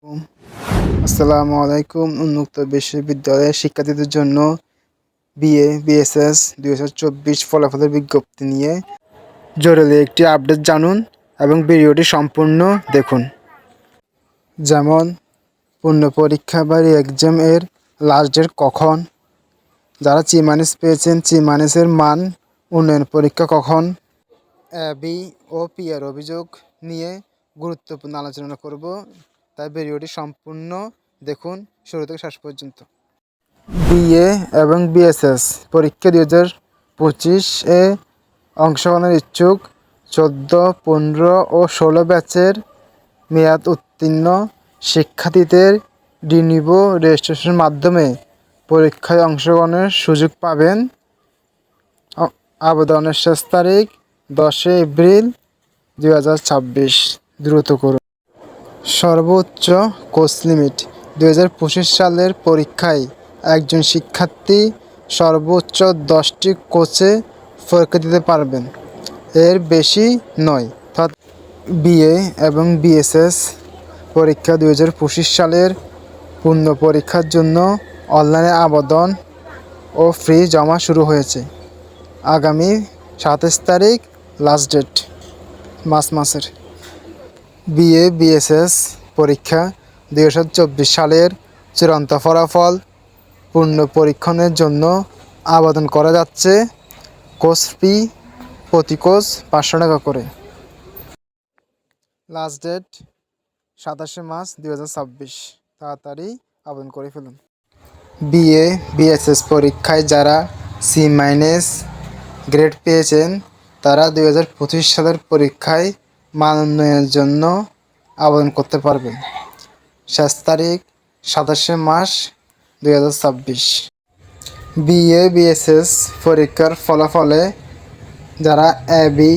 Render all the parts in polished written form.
আসসালামু আলাইকুম। উন্মুক্ত বিশ্ববিদ্যালয়ের শিক্ষার্থীদের জন্য বিএ/বিএসএস 2024 ফলাফলের বিজ্ঞপ্তি নিয়ে জরুরি একটি আপডেট জানুন এবং ভিডিওটি সম্পূর্ণ দেখুন। যেমন পূর্ণ পরীক্ষা বা এক্সাম এর লাস্ট ডেট কখন, যারা C- পেয়েছেন C- মান উন্নয়ন পরীক্ষা কখন, বি ও পিআর অভিযোগ নিয়ে গুরুত্বপূর্ণ আলোচনা করব, তাই ভিডিওটি সম্পূর্ণ দেখুন শুরু থেকে শেষ পর্যন্ত। বিএ এবং বিএসএস পরীক্ষা 2025-এ অংশগ্রহণের ইচ্ছুক 14, 15 ও 16 ব্যাচের মেয়াদ উত্তীর্ণ শিক্ষার্থীদের ডিনিভো রেজিস্ট্রেশনের মাধ্যমে পরীক্ষায় অংশগ্রহণের সুযোগ পাবেন। আবেদনের শেষ তারিখ 10 এপ্রিল 2026। দ্রুত করুন। সর্বোচ্চ কোর্স লিমিট 2025 সালের পরীক্ষায় একজন শিক্ষার্থী সর্বোচ্চ 10টি কোর্সে পরীক্ষা দিতে পারবেন, এর বেশি নয়। বিএ এবং বিএসএস পরীক্ষা 2025 সালের পূর্ণ পরীক্ষার জন্য অনলাইনে আবেদন ও ফি জমা শুরু হয়েছে। আগামী 27 তারিখ লাস্ট ডেট মাসের। বিএ/বিএসএস পরীক্ষা 2024 সালের চূড়ান্ত ফলাফল পূর্ণ পরীক্ষণের জন্য আবেদন করা যাচ্ছে। কোর্স ফি প্রতি কোর্স 500 টাকা করে। Last date 27 March 2026। তাড়াতাড়ি আবেদন করে ফেলুন। বিএ/বিএসএস পরীক্ষায় যারা C- গ্রেড পেয়েছেন তারা 2025 সালের পরীক্ষায় মান উন্নয়নের জন্য আবেদন করতে পারবেন। শেষ তারিখ 27 মার্চ 2026। বিএ/বিএসএস পরীক্ষার ফলাফলে যারা এবি,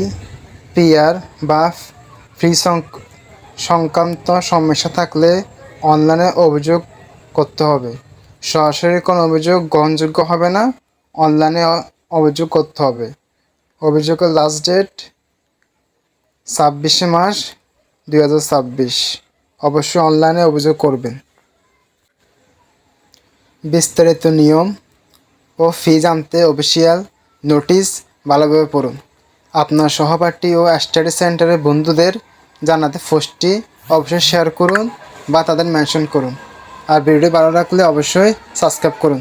পিআর বা ফ্রি সংক্রান্ত সমস্যা থাকলে অনলাইনে অভিযোগ করতে হবে। সরাসরি কোনো অভিযোগ গ্রহণযোগ্য হবে না, অনলাইনে অভিযোগ করতে হবে। অভিযোগের লাস্ট ডেট 26 মার্চ 2026। অবশ্যই অনলাইনে অভিযোগ করবেন। বিস্তারিত নিয়ম ও ফি জানতে অফিসিয়াল নোটিশ ভালোভাবে পড়ুন। আপনার সহপাঠী ও স্টাডি সেন্টারের বন্ধুদের জানাতে পোস্টটি অবশ্যই শেয়ার করুন বা তাদের মেনশন করুন। আর ভিডিওটি ভালো লাগলে অবশ্যই সাবস্ক্রাইব করুন।